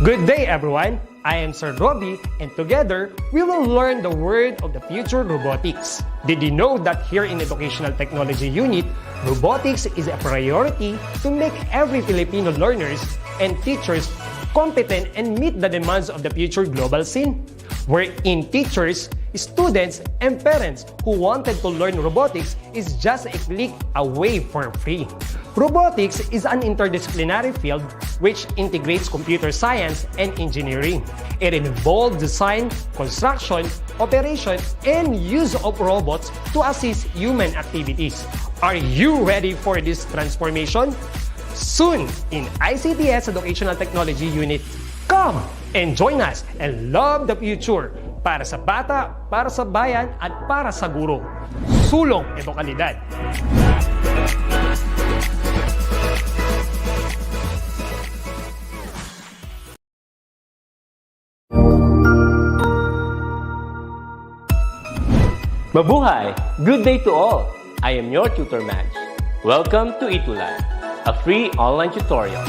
Good day, everyone! I am Sir Robbie, and together, we will learn the word of the future, robotics. Did you know that here in Educational Technology Unit, robotics is a priority to make every Filipino learners and teachers competent and meet the demands of the future global scene? Wherein teachers, students, and parents who wanted to learn robotics is just a click away for free. Robotics is an interdisciplinary field which integrates computer science and engineering. It involves design, construction, operation, and use of robots to assist human activities. Are you ready for this transformation? Soon in ICT's Educational Technology Unit. Come and join us and love the future para sa bata, para sa bayan, at para sa guro. Sulong edukalidad. Mabuhay! Good day to all! I am your tutor Madge. Welcome to ETUlay, a free online tutorial,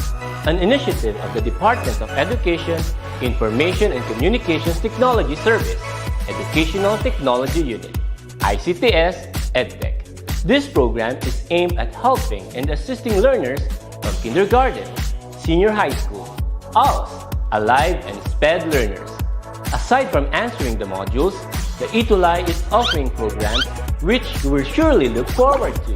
an initiative of the Department of Education, Information and Communications Technology Service, Educational Technology Unit, ICTS EdTech. This program is aimed at helping and assisting learners from kindergarten, senior high school, ALS, Alive, and SPED learners. Aside from answering the modules, the ETUlay is offering programs which you will surely look forward to.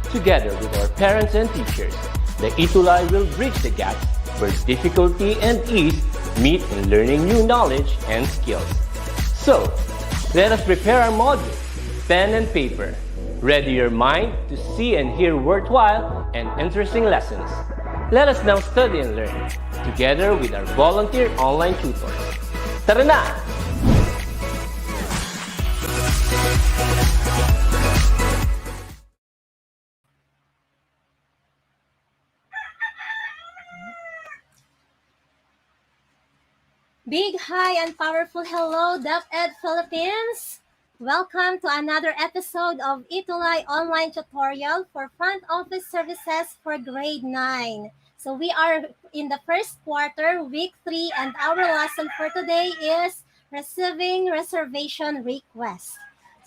Together with our parents and teachers, the ETUlay will bridge the gaps where difficulty and ease meet in learning new knowledge and skills. So, let us prepare our modules, pen and paper. Ready your mind to see and hear worthwhile and interesting lessons. Let us now study and learn, together with our volunteer online tutors. Tara na! Big, hi, and powerful hello, DepEd Philippines! Welcome to another episode of ETUlay online tutorial for front office services for grade 9. So we are in the first quarter, week 3, and our lesson for today is receiving reservation request.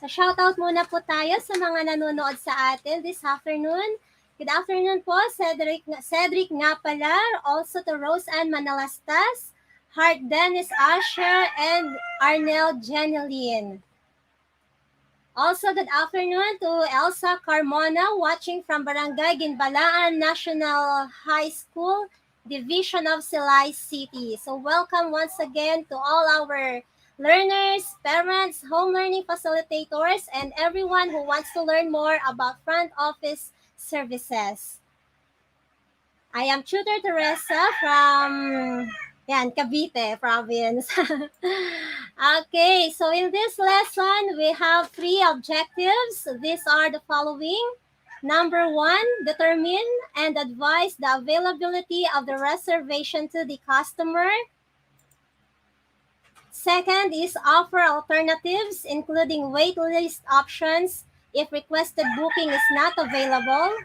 So shoutout muna po tayo sa mga nanonood sa atin this afternoon. Good afternoon po, Cedric nga pala, also to Rose Ann Manalastas, Hart Dennis Asher, and Arnel Jeneline. Also, good afternoon to Elsa Carmona, watching from Barangay Ginbalaan National High School, Division of Silay City. So welcome once again to all our learners, parents, home learning facilitators, and everyone who wants to learn more about front office services. I am Tutor Teresa from Cavite province. Okay, so in this lesson, we have 3 objectives. These are the following. Number 1, determine and advise the availability of the reservation to the customer. Second is offer alternatives, including waitlist options if requested booking is not available.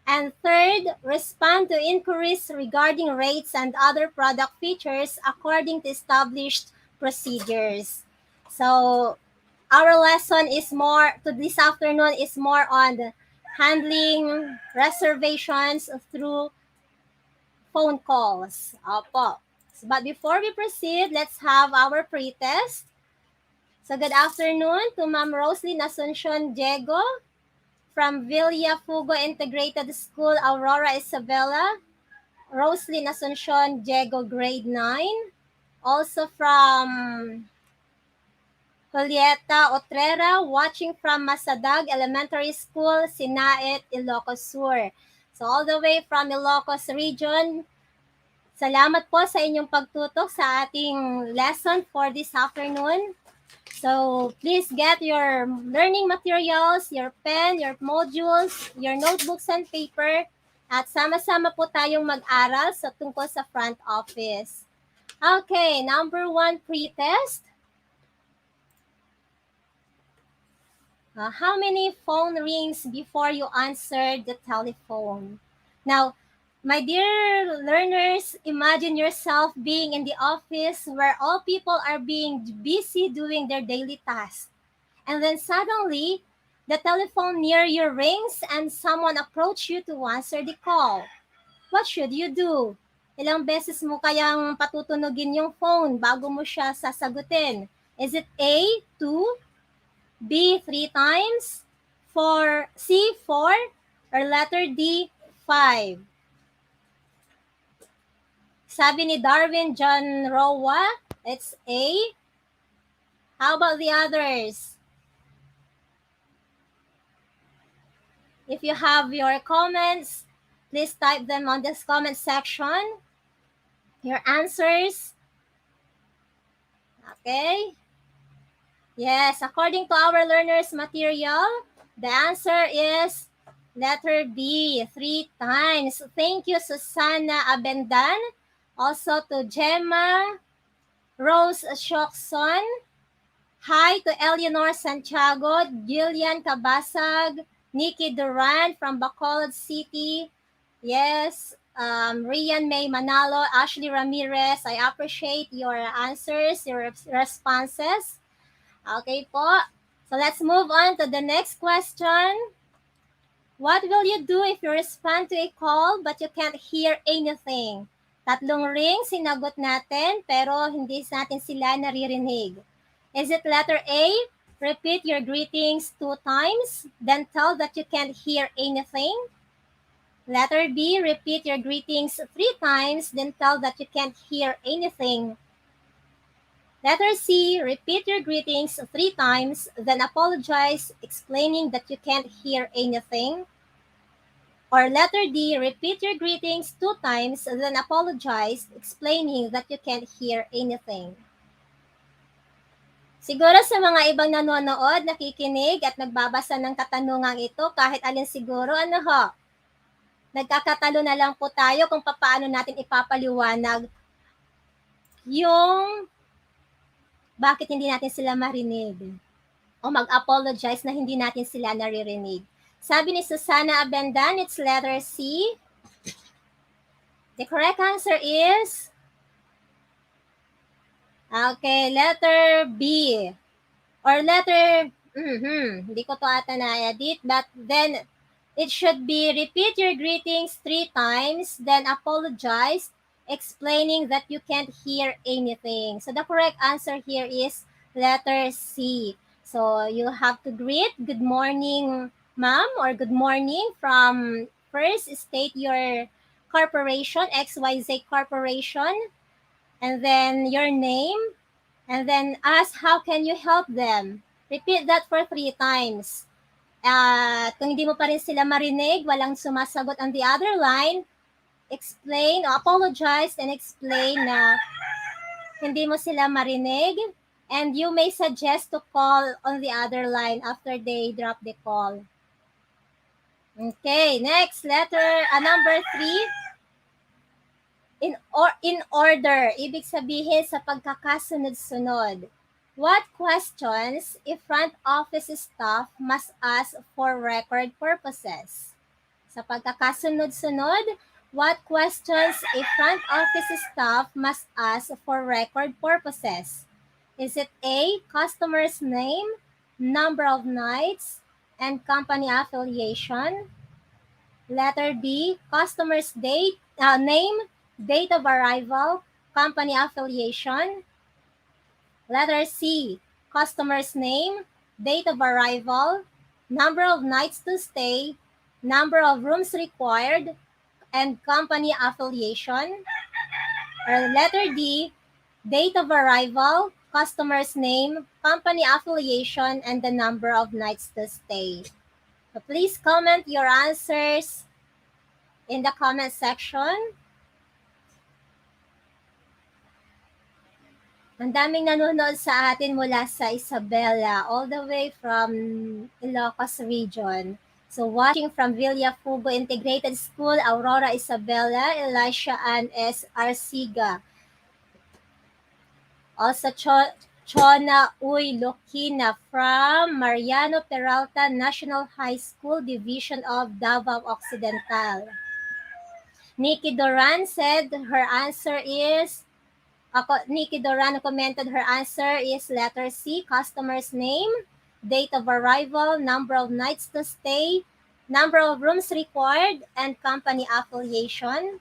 And third, respond to inquiries regarding rates and other product features according to established procedures. So our lesson is this afternoon is more on the handling reservations through phone calls. Opo. But before we proceed, let's have our pretest. So good afternoon to Ma'am Roslyn Asuncion Diego, from Villafugo Integrated School, Aurora Isabela, Roslyn Asuncion Diego, grade 9. Also from Julieta Otrera, watching from Masadag Elementary School, Sinaet, Ilocos Sur. So all the way from Ilocos region, salamat po sa inyong pagtutok sa ating lesson for this afternoon. So please get your learning materials, your pen, your modules, your notebooks and paper, at sama-sama po tayong mag-aral sa tungkol sa front office. Okay, number 1 pretest. How many phone rings before you answered the telephone? Now, My dear learners, imagine yourself being in the office where all people are being busy doing their daily tasks. And then suddenly, the telephone near you rings and someone approach you to answer the call. What should you do? Ilang beses mo kayang patutunugin yung phone bago mo siya sasagutin? Is it A, 2, B, 3 times, 4, C, 4, or letter D, 5? Sabi ni Darwin John Rowa, it's A. How about the others? If you have your comments, please type them on this comment section. Your answers. Okay. Yes, according to our learners material, the answer is letter B, 3 times. Thank you, Susana Abendan. Also to Gemma Rose Shokson. Hi to Eleanor Santiago, Gillian Cabasag, Nikki Duran from Bacolod City. Yes, Rian May Manalo, Ashley Ramirez. I appreciate your answers, your responses. Okay po. So let's move on to the next question. What will you do if you respond to a call but you can't hear anything? Tatlong ring sinagot natin pero hindi natin sila naririnig. Is it letter A? Repeat your greetings 2 times, then tell that you can't hear anything. Letter B, repeat your greetings 3 times, then tell that you can't hear anything. Letter C, repeat your greetings 3 times, then apologize, explaining that you can't hear anything. Or letter D, repeat your greetings 2 times, then apologize, explaining that you can't hear anything. Siguro sa mga ibang nanonood, nakikinig at nagbabasa ng katanungang ito, kahit alin siguro, nagkakatalo na lang po tayo kung paano natin ipapaliwanag yung bakit hindi natin sila marinig o mag-apologize na hindi natin sila naririnig. Sabi ni Susana Abendan, it's letter C. The correct answer is letter B. Or letter, hindi ko to ata na-edit, but then it should be repeat your greetings 3 times, then apologize, explaining that you can't hear anything. So the correct answer here is letter C. So you have to greet, good morning, ma'am, or good morning from, first state your corporation, XYZ Corporation, and then your name, and then ask how can you help them. Repeat that for 3 times. Kung hindi mo pa rin sila marinig, walang sumasagot on the other line, explain or apologize and explain na hindi mo sila marinig, and you may suggest to call on the other line after they drop the call. Okay, next letter, number 3. In order, ibig sabihin sa pagkakasunod-sunod. What questions if front office staff must ask for record purposes? Sa pagkakasunod-sunod, what questions if front office staff must ask for record purposes? Is it A, customer's name, number of nights, and company affiliation? Letter B, customer's name, date of arrival, company affiliation. Letter C, customer's name, date of arrival, number of nights to stay, number of rooms required, and company affiliation. Or letter D, date of arrival, customer's name, company affiliation, and the number of nights to stay. So please comment your answers in the comment section. Ang daming nanonood sa atin mula sa Isabela, all the way from Ilocos region. So watching from Villafugo Integrated School, Aurora Isabela, Elisha Ann S. Arsiga. Also Chona Uy Lokina from Mariano Peralta National High School, Division of Davao Occidental. Nikki Doran said her answer is, Nikki Doran commented her answer is letter C, customer's name, date of arrival, number of nights to stay, number of rooms required, and company affiliation.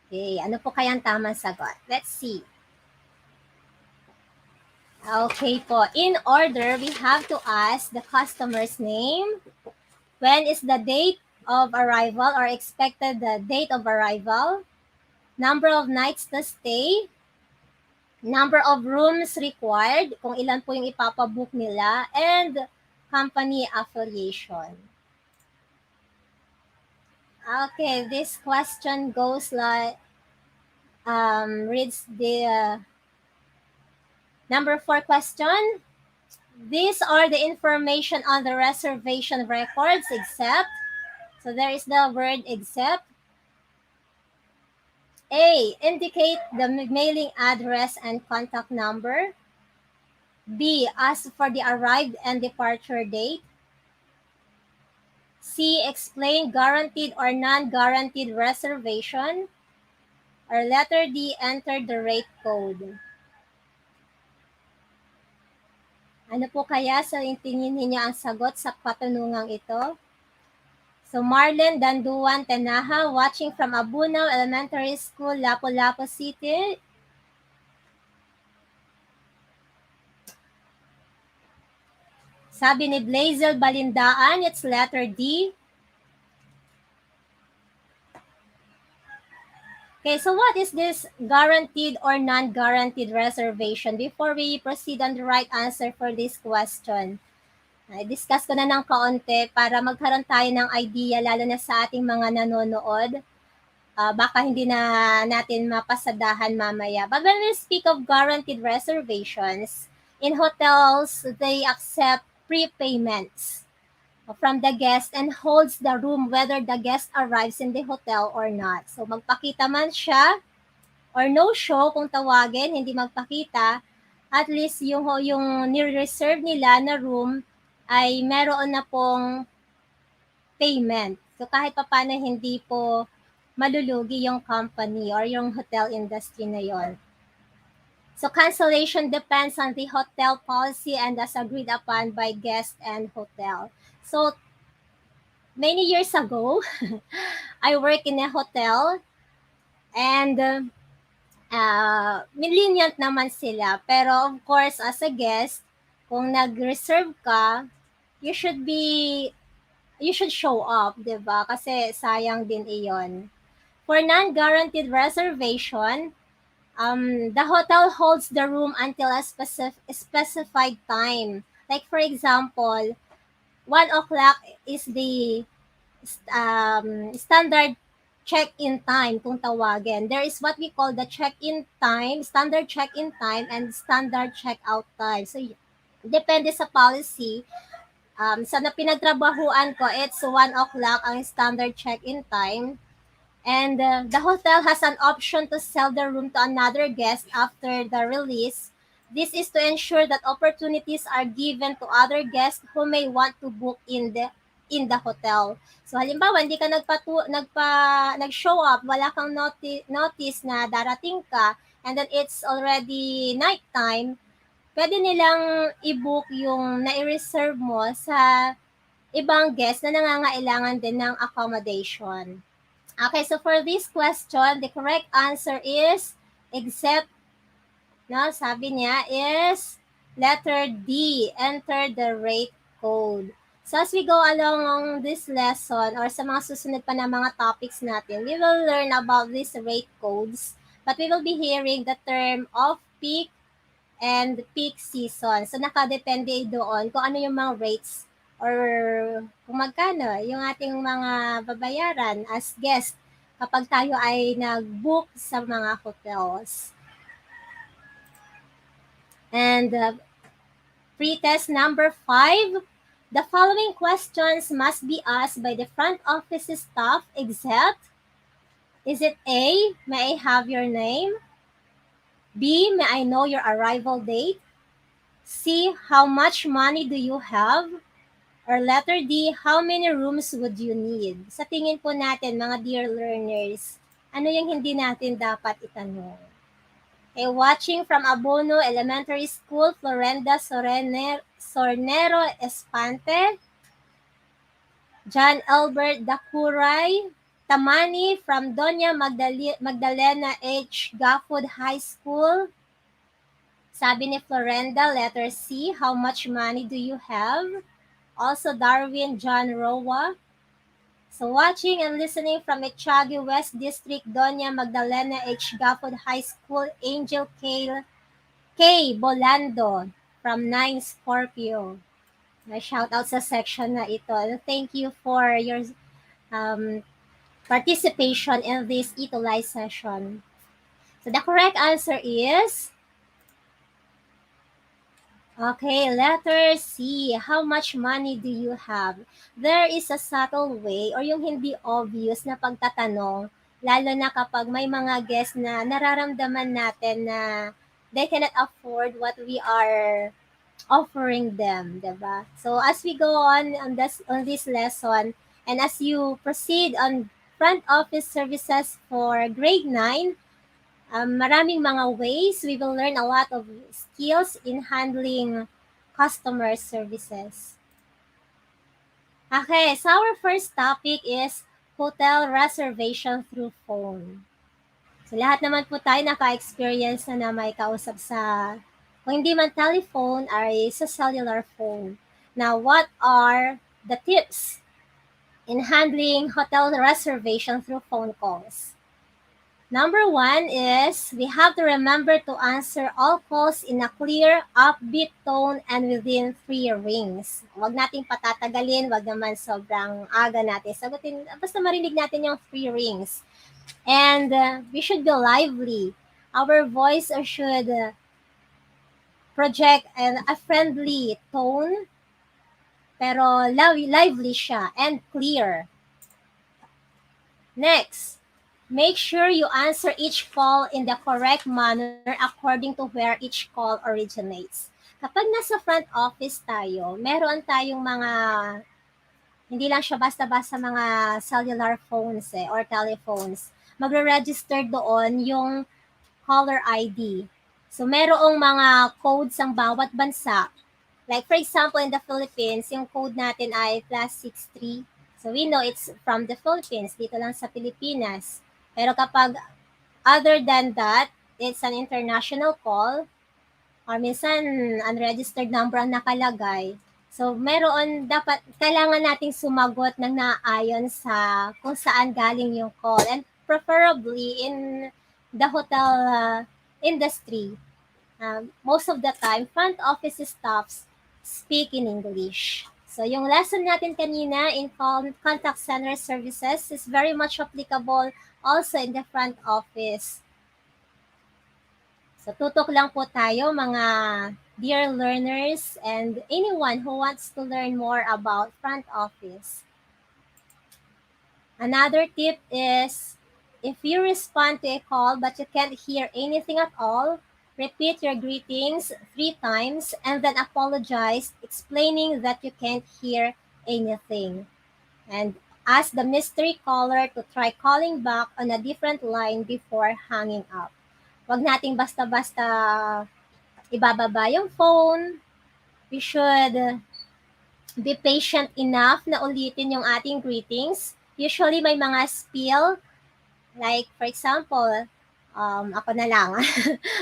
Okay, ano po kayang tamang sagot? Let's see. Okay po, in order, we have to ask the customer's name, when is the date of arrival or expected the date of arrival, number of nights to stay, number of rooms required, kung ilan po yung ipapabook nila, and company affiliation. Okay, this question goes like, reads the number 4 question. These are the information on the reservation records except, so there is the word except. A, indicate the mailing address and contact number. B, ask for the arrived and departure date. C, explain guaranteed or non-guaranteed reservation. Or letter D, enter the rate code. Ano po kaya sa tingin ninyo ang sagot sa katanungang ito? So Marlene Danduan Tenaha, watching from Abunao Elementary School, Lapu-Lapu City. Sabi ni Blazel Balindaan, it's letter D. Okay, so what is this guaranteed or non-guaranteed reservation? Before we proceed on the right answer for this question, discuss ko na ng kaunti para magkaroon tayo ng idea, lalo na sa ating mga nanonood. Baka hindi na natin mapasadahan mamaya. But when we speak of guaranteed reservations, in hotels, they accept prepayments from the guest and holds the room whether the guest arrives in the hotel or not. So magpakita man siya or no show kung tawagin, hindi magpakita, at least yung ni-reserve nila na room ay meron na pong payment. So kahit papaano hindi po malulugi yung company or yung hotel industry na yon. So cancellation depends on the hotel policy and as agreed upon by guest and hotel. So many years ago, I work in a hotel and lenient naman sila. Pero of course, as a guest, kung nag-reserve ka, you should show up, 'di ba? Kasi sayang din iyon. For non-guaranteed reservation, the hotel holds the room until a specified time. Like for example, 1 o'clock is the standard check-in time kung tawagin. There is what we call the check-in time, standard check-in time, and standard check-out time. So, depende sa policy. Sa pinagtrabahuan ko, it's 1 o'clock ang standard check-in time. And the hotel has an option to sell the room to another guest after the release. This is to ensure that opportunities are given to other guests who may want to book in the hotel. So halimbawa, hindi ka nag-show up, wala kang notice na darating ka, and then it's already nighttime, pwede nilang i-book yung nai-reserve mo sa ibang guest na nangangailangan din ng accommodation. Okay, so for this question, the correct answer is except, no, sabi niya is letter D, enter the rate code. So as we go along this lesson or sa mga susunod pa na mga topics natin, we will learn about these rate codes, but we will be hearing the term off-peak and peak season. So nakadepende doon kung ano yung mga rates or kung magkano yung ating mga babayaran as guest kapag tayo ay nag-book sa mga hotels. And pretest number 5, the following questions must be asked by the front office staff except, is it A, may I have your name? B, may I know your arrival date? C, how much money do you have? Or letter D, how many rooms would you need? Sa tingin po natin, mga dear learners, ano yung hindi natin dapat itanong? Okay, watching from Abono Elementary School, Florenda Sornero Espante, John Albert Dacuray, Tamani from Doña Magdalena H. Gafford High School. Sabi ni Florenda, letter C, how much money do you have? Also Darwin John Roa. So watching and listening from Etiquette West District, Doña Magdalena H. Gafford High School, Angel K. Bolando from 9 Scorpio. May shout out sa section na ito. Thank you for your um, participation in this ETUlay session. So the correct answer is, okay, letter C. How much money do you have? There is a subtle way or yung hindi obvious na pagtatanong, lalo na kapag may mga guests na nararamdaman natin na they cannot afford what we are offering them, diba? So as we go on this lesson, and as you proceed on front office services for grade 9, maraming mga ways we will learn a lot of skills in handling customer services. Okay, so our first topic is hotel reservation through phone. So lahat naman po tayo naka-experience na may kausap sa, kung hindi man telephone, ay sa cellular phone. Now, what are the tips in handling hotel reservation through phone calls? Number one is we have to remember to answer all calls in a clear, upbeat tone and within 3 rings. Huwag nating patatagalin, huwag naman sobrang aga natin sagutin. Basta marinig natin yung 3 rings. And we should be lively. Our voice should project a friendly tone, pero lively siya and clear. Next, make sure you answer each call in the correct manner according to where each call originates. Kapag nasa front office tayo, meron tayong mga, hindi lang siya basta-basta mga cellular phones or telephones. Magre-register doon yung caller ID. So, merong mga codes ang bawat bansa. Like, for example, in the Philippines, yung code natin ay +63. So, we know it's from the Philippines, dito lang sa Pilipinas. Pero kapag other than that, it's an international call, or minsan unregistered number ang nakalagay. So, dapat, kailangan nating sumagot ng naayon sa kung saan galing yung call. And preferably in the hotel industry, most of the time, front office staffs speak in English. So, yung lesson natin kanina in contact center services is very much applicable also in the front office. So, tutok lang po tayo mga dear learners and anyone who wants to learn more about front office. Another tip is, if you respond to a call but you can't hear anything at all, repeat your greetings 3 times and then apologize, explaining that you can't hear anything. And ask the mystery caller to try calling back on a different line before hanging up. Huwag nating basta-basta ibababa yung phone. We should be patient enough na ulitin yung ating greetings. Usually may mga spiel, like for example, ako na lang.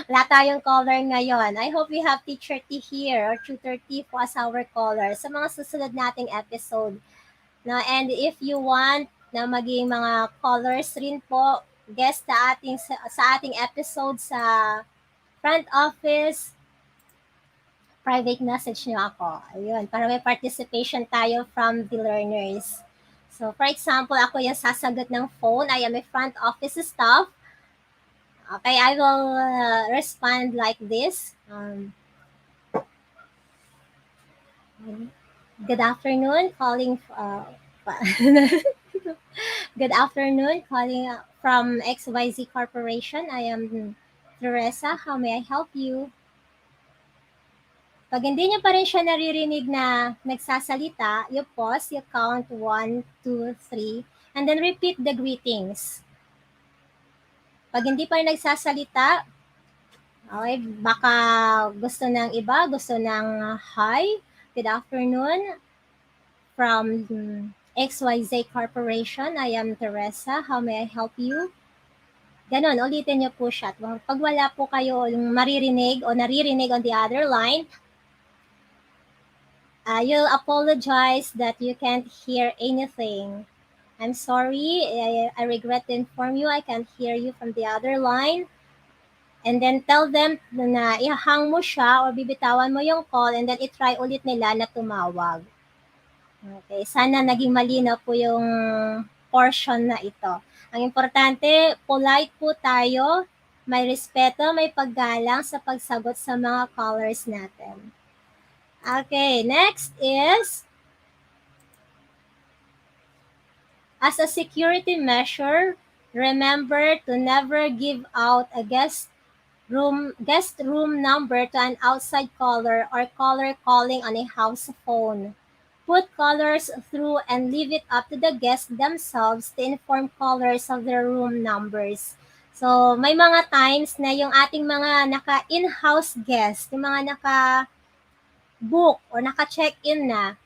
Wala tayong caller ngayon. I hope we have Teacher T here or Tutor T po as our caller sa mga susunod nating episode. No, and if you want na maging mga callers rin po, guest sa ating episode sa front office, private message niyo ako. Ayun, para may participation tayo from the learners. So, for example, ako yung sasagot ng phone. I am a front office staff. Okay, I will respond like this. Good afternoon, calling good afternoon, calling from XYZ Corporation. I am Teresa. How may I help you? Pag hindi nyo pa rin siya naririnig na nagsasalita, you pause, you count 1, 2, 3, and then repeat the greetings. Pag hindi pa rin nagsasalita, okay, baka gusto ng iba, gusto ng hi, good afternoon, from XYZ Corporation, I am Teresa, how may I help you? Ganon, ulitin niyo po siya. Pag wala po kayo yung maririnig o naririnig on the other line, you'll apologize that you can't hear anything. I'm sorry, I regret to inform you I can't hear you from the other line. And then tell them na ihahang mo siya or bibitawan mo yung call and then itry ulit nila na tumawag. Okay, sana naging malinaw po yung portion na ito. Ang importante, polite po tayo, may respeto, may paggalang sa pagsagot sa mga callers natin. Okay, next is, as a security measure, remember to never give out a guest room number to an outside caller or caller calling on a house phone. Put callers through and leave it up to the guests themselves to inform callers of their room numbers. So, may mga times na yung ating mga naka-in-house guest, yung mga naka-book or naka-check-in na,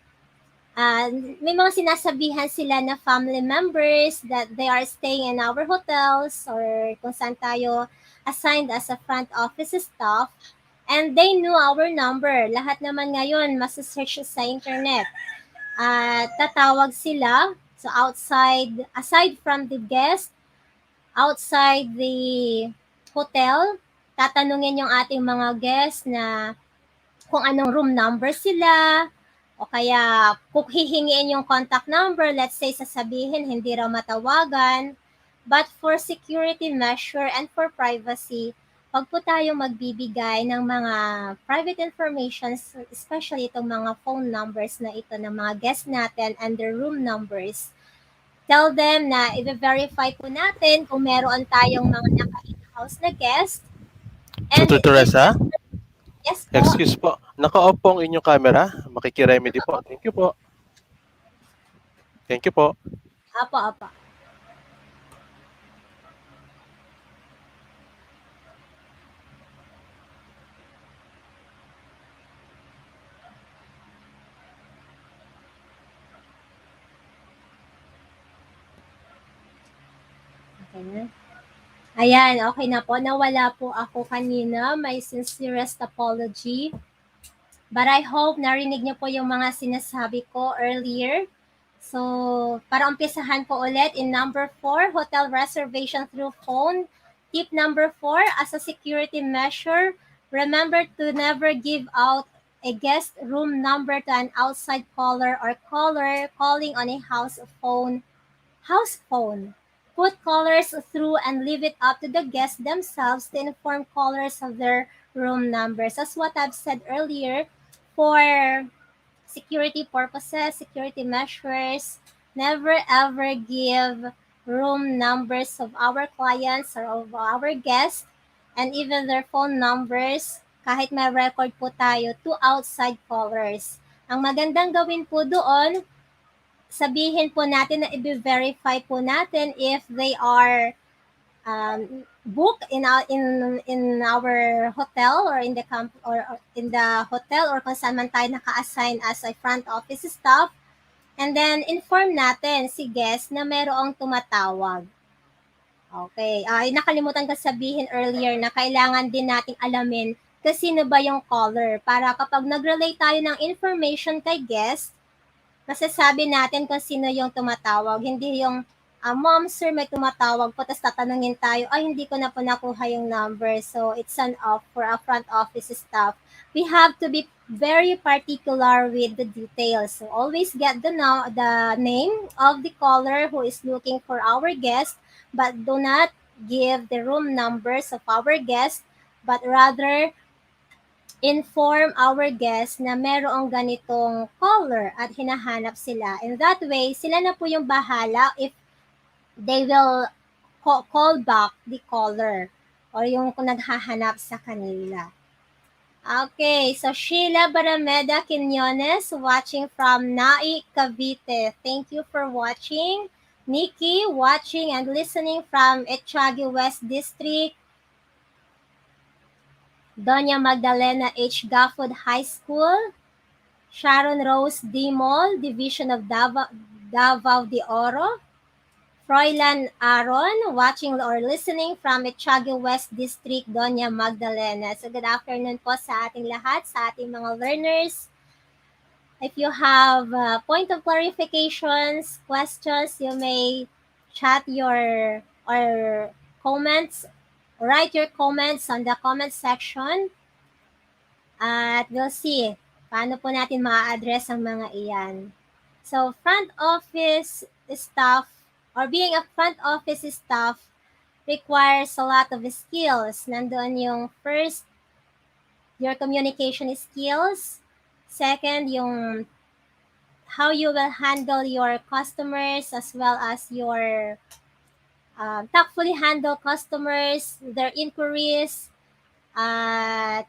may mga sinasabihan sila na family members that they are staying in our hotels or kung saan tayo assigned as a front office staff, and they knew our number. Lahat naman ngayon masasearch sa internet. Tatawag sila. So aside from the guest, outside the hotel, tatanungin yung ating mga guests na kung anong room number sila, o kaya kung hihingiin yung contact number, let's say sasabihin hindi raw matawagan. But for security measure and for privacy, pag po tayo magbibigay ng mga private information, especially itong mga phone numbers na ito ng mga guests natin and their room numbers, tell them na i-verify po natin kung meron tayong mga naka-in-house na guest. And Tutor Teresa, yes po. excuse po. Naka-off po ang inyong camera. Makikiremedy po. Thank you po. Thank you po. Apa. Okay na. Ayan, okay na po. Nawala po ako kanina. My sincerest apology. But I hope narinig niyo po yung mga sinasabi ko earlier. So, para umpisahan po ulit, in number 4, hotel reservation through phone. Tip number 4, as a security measure, remember to never give out a guest room number to an outside caller or caller calling on a house phone. Put callers through and leave it up to the guests themselves to inform callers of their room numbers. As what I've said earlier, for security purposes, security measures, never ever give room numbers of our clients or of our guests and even their phone numbers kahit may record po tayo to outside callers. Ang magandang gawin po doon, sabihin po natin na i-verify po natin if they are booked in our hotel or in the camp or in the hotel or kung saan man tayo naka-assign as a front office staff, and then inform natin si guest na mayroong tumatawag. Okay, nakalimutan ko sabihin earlier na kailangan din nating alamin kasi sino ba yung caller para kapag nag-relay tayo ng information kay guest, masasabi natin kung sino yung tumatawag. Hindi yung, ma'am, sir, may tumatawag po, tapos tatanungin tayo, ay, hindi ko na po nakuha yung number. So, it's an off for a front office staff. We have to be very particular with the details. So, always get the name of the caller who is looking for our guest, but do not give the room numbers of our guest, but rather inform our guests na merong ganitong caller at hinahanap sila. In that way, sila na po yung bahala if they will call back the caller or yung kung naghahanap sa kanila. Okay, so Sheila Barameda Quinones watching from Nai, Cavite. Thank you for watching. Nikki watching and listening from Etiquette West District. Doña Magdalena H. Gafford High School. Sharon Rose Dimol, Division of Davao de Oro. Froilan Aaron, watching or listening from Etiquette West District, Doña Magdalena. So good afternoon po sa ating lahat, sa ating mga learners. If you have point of clarifications, questions, you may chat your or comments, write your comments on the comment section at we'll see paano po natin ma-address ang mga iyan. So, front office staff or being a front office staff requires a lot of skills. Nandoon yung first, your communication skills. Second, yung how you will handle your customers as well as your tactfully handle customers, their inquiries, at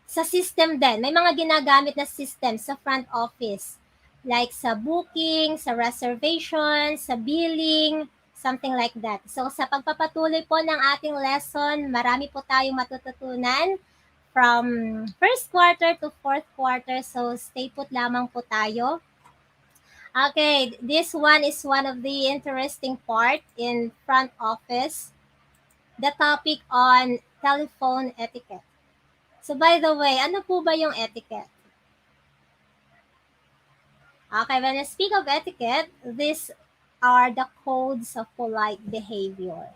sa system din. May mga ginagamit na system sa front office. Like sa booking, sa reservation, sa billing, something like that. So sa pagpapatuloy po ng ating lesson, marami po tayong matututunan from first quarter to fourth quarter. So stay put lamang po tayo. Okay, this one is one of the interesting part in front office. The topic on telephone etiquette. So by the way, ano po ba yung etiquette? Okay, when I speak of etiquette, these are the codes of polite behavior.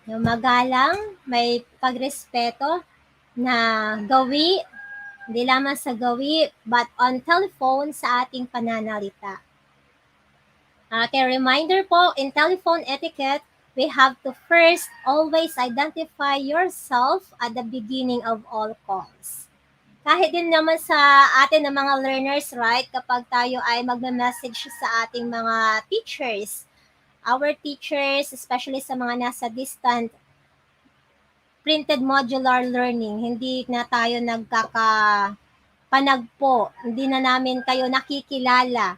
Yung magalang, may pagrespeto na gawi, hindi lamang sa gawi, but on telephone sa ating pananalita. Okay, reminder po, in telephone etiquette, we have to first always identify yourself at the beginning of all calls. Kahit din naman sa atin ng mga learners, right? Kapag tayo ay magme-message sa ating mga teachers, our teachers, especially sa mga nasa distant, printed modular learning, hindi na tayo nagkakapanagpo, hindi na namin kayo nakikilala.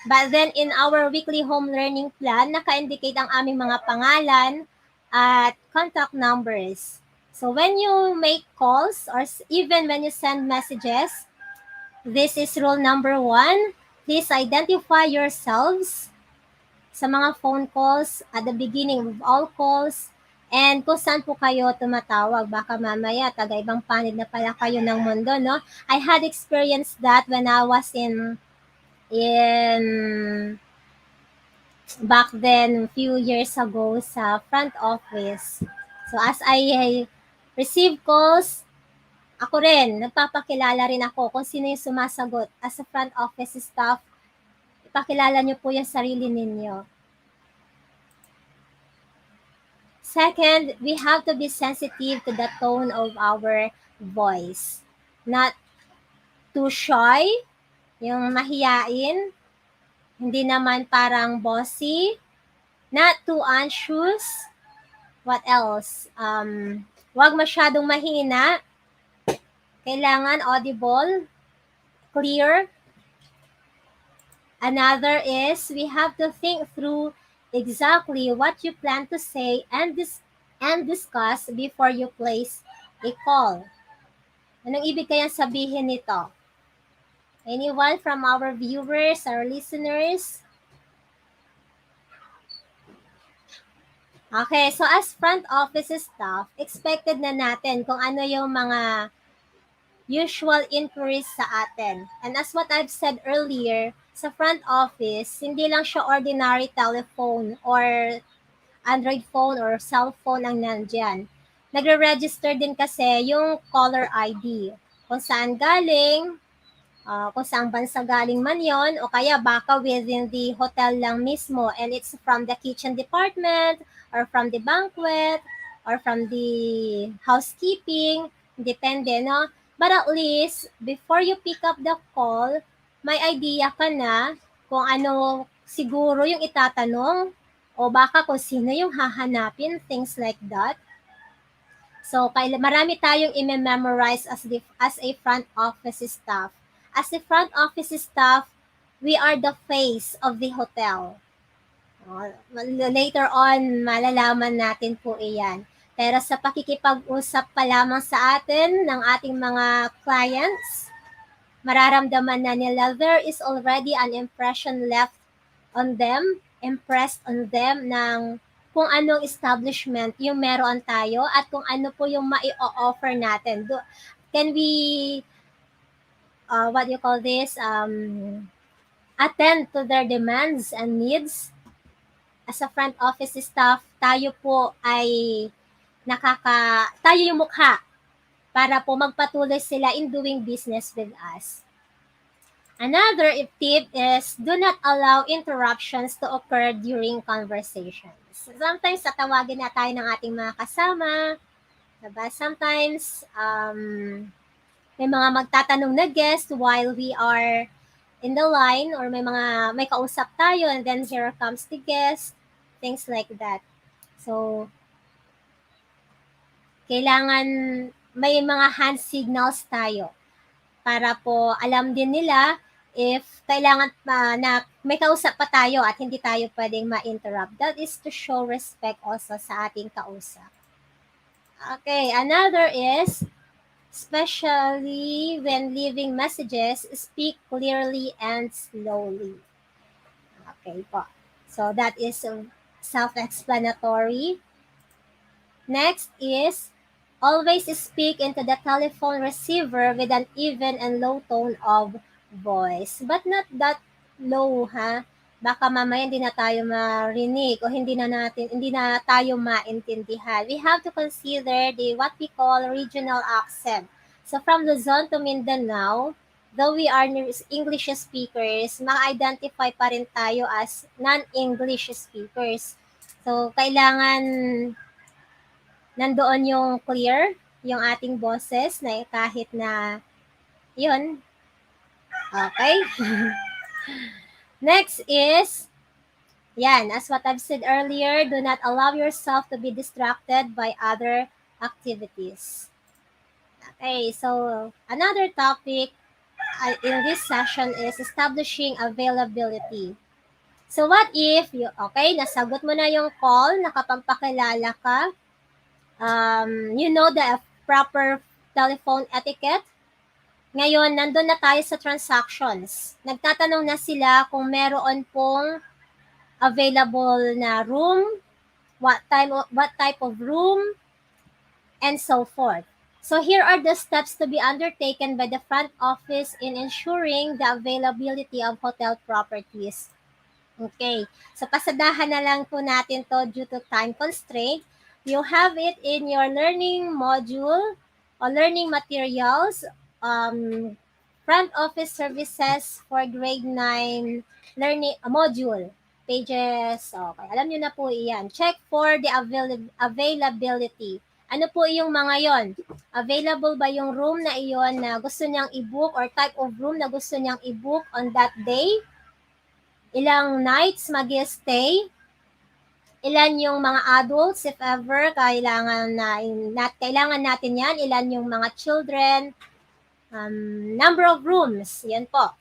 But then in our weekly home learning plan, naka-indicate ang aming mga pangalan at contact numbers. So when you make calls or even when you send messages, this is rule number 1. Please identify yourselves sa mga phone calls at the beginning of all calls and kung saan po kayo tumatawag. Baka mamaya taga-ibang panig na pala kayo ng mundo, no? I had experienced that when I was in back then, few years ago sa front office. So as I receive calls, ako rin, nagpapakilala rin ako kung sino yung sumasagot. As a front office staff, ipakilala nyo po yung sarili ninyo. Second, we have to be sensitive to the tone of our voice. Not too shy, yung mahiyain, hindi naman parang bossy, not too anxious. What else? Wag masyadong mahina. Kailangan audible, clear. Another is we have to think through exactly what you plan to say and discuss before you place a call. Anong ibig kayang sabihin nito? Anyone from our viewers, our listeners? Okay, so as front office staff, expected na natin kung ano yung mga usual inquiries sa atin. And as what I've said earlier, sa front office, hindi lang siya ordinary telephone or Android phone or cell phone ang nandyan. Nagre-register din kasi yung caller ID. Kung saan galing, kung saan bansa galing man yon o kaya baka within the hotel lang mismo and it's from the kitchen department or from the banquet or from the housekeeping, depende, no? But at least, before you pick up the call, may idea ka na kung ano siguro yung itatanong o baka kung sino yung hahanapin, things like that. So, marami tayong i-memorize as a front office staff. As a front office staff, we are the face of the hotel. Later on, malalaman natin po iyan. Pero sa pakikipag-usap pa lamang sa atin ng ating mga clients, mararamdaman na nila there is already an impression left on them, impressed on them ng kung anong establishment yung meron tayo at kung ano po yung mai-offer natin. Can we, what you call this, attend to their demands and needs? As a front office staff, tayo po ay tayo yung mukha para po magpatuloy sila in doing business with us. Another tip is do not allow interruptions to occur during conversations. Sometimes tatawagin na tayo ng ating mga kasama. Diba? Sometimes may mga magtatanong na guest while we are in the line or may kausap tayo and then here comes the guest. Things like that. So, kailangan may mga hand signals tayo para po alam din nila if kailangan na may kausap pa tayo at hindi tayo pwedeng ma-interrupt. That is to show respect also sa ating kausap. Okay, another is, especially when leaving messages, speak clearly and slowly. Okay po. So that is self-explanatory. Next is, always speak into the telephone receiver with an even and low tone of voice. But not that low, ha? Baka mamaya hindi na tayo marinig o hindi na tayo maintindihan. We have to consider what we call regional accent. So from Luzon to Mindanao, though we are English speakers, ma-identify pa rin tayo as non-English speakers. So kailangan nandoon yung clear, yung ating boses na kahit na yun. Okay? Next is, yan, as what I've said earlier, do not allow yourself to be distracted by other activities. Okay, so another topic in this session is establishing availability. So what if, nasagot mo na yung call, nakapagpakilala ka, you know the proper telephone etiquette. Ngayon, nandun na tayo sa transactions. Nagtatanong na sila kung meron pong available na room, what type of room, and so forth. So here are the steps to be undertaken by the front office in ensuring the availability of hotel properties. Okay. So pasadahan na lang po natin to due to time constraint. You have it in your learning module or learning materials, front office services for grade 9 learning module. Pages, okay, alam nyo na po iyan. Check for the availability. Ano po yung mga yon? Available ba yung room na iyon na gusto niyang i-book or type of room na gusto niyang i-book on that day? Ilang nights mag-stay? Ilan yung mga adults, if ever, kailangan natin yan. Ilan yung mga children. Number of rooms, yan po.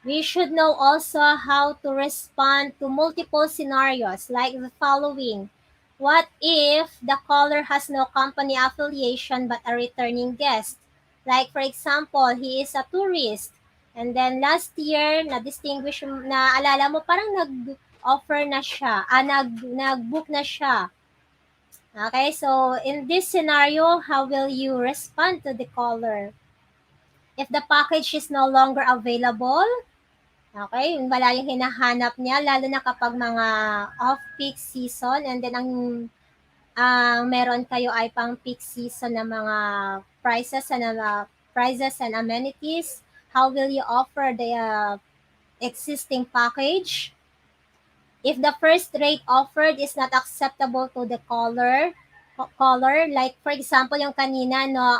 We should know also how to respond to multiple scenarios like the following. What if the caller has no company affiliation but a returning guest? Like for example, he is a tourist. And then last year, na-distinguish, naalala mo, parang nag-offer na siya, nag-book na siya. Okay, so in this scenario, how will you respond to the caller? If the package is no longer available, okay, wala yung hinahanap niya, lalo na kapag mga off-peak season, and then ang meron kayo ay pang peak season na mga prices and amenities, how will you offer the existing package? If the first rate offered is not acceptable to the caller, like for example yung kanina, no,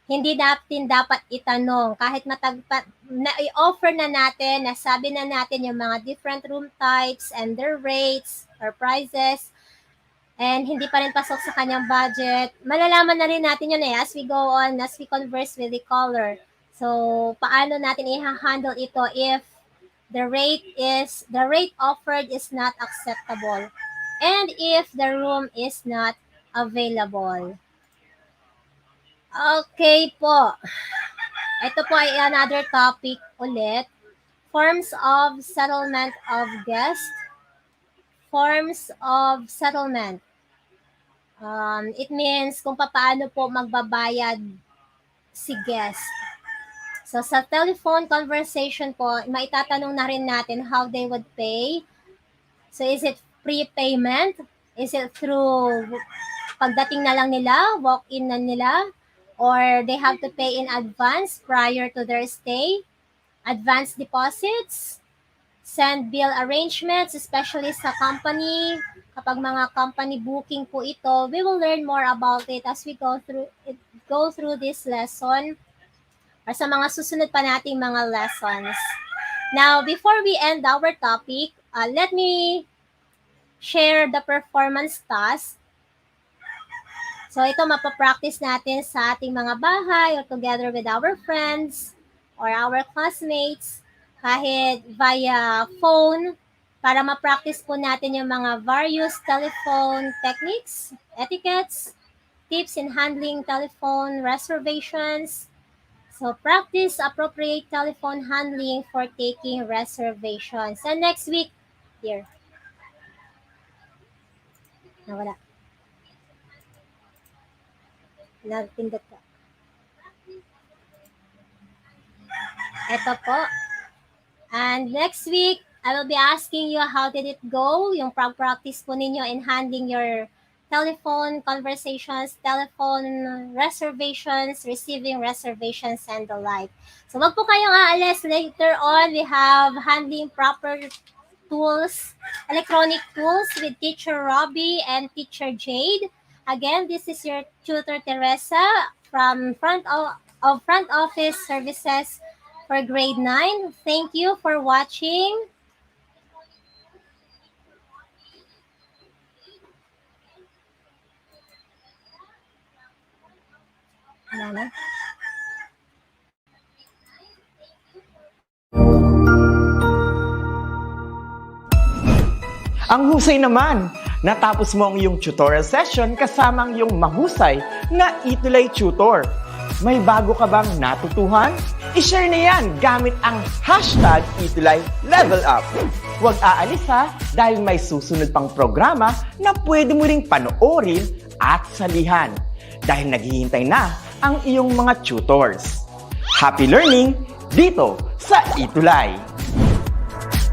hindi natin dapat itanong kahit i-offer na natin, nasabi na natin yung mga different room types and their rates or prices. and hindi pa rin pasok sa kanyang budget, malalaman na rin natin yun as we go on, as we converse with the caller. So, paano natin i-handle ito if the rate offered is not acceptable and if the room is not available. Okay po. Ito po ay another topic ulit. Forms of settlement of guest. Forms of settlement. It means kung paano po magbabayad si guest. So sa telephone conversation po, maitatanong na rin natin how they would pay. So is it prepayment? Is it through pagdating na lang nila, walk-in na nila? Or they have to pay in advance prior to their stay? Advance deposits? Send bill arrangements, especially sa company. Kapag mga company booking po ito, we will learn more about it as we go through this lesson or sa mga susunod pa nating mga lessons. Now, before we end our topic, let me share the performance task. So, ito mapapractice natin sa ating mga bahay or together with our friends or our classmates, kahit via phone, para ma-practice po natin yung mga various telephone techniques, etiquettes, tips in handling telephone reservations. So, practice appropriate telephone handling for taking reservations. And next week, here. Nawala. Napindot ko. Ito po. And next week, I will be asking you how did it go, yung practice po ninyo in handling your telephone conversations, telephone reservations, receiving reservations, and the like. So wag po kayong aalis. Later on, we have handling proper tools, electronic tools with Teacher Robbie and Teacher Jade. Again, this is your tutor Teresa from Front Office Services for Grade 9. Thank you for watching. Ang husay naman! Natapos mo ang iyong tutorial session kasama ang iyong mahusay na ETUlay tutor. May bago ka bang natutuhan? I-share na yan gamit ang hashtag #ETUlayLevelUp. Huwag aalis ha dahil may susunod pang programa na pwede mo ring panoorin at salihan dahil naghihintay na ang iyong mga tutors. Happy learning dito sa ETUlay!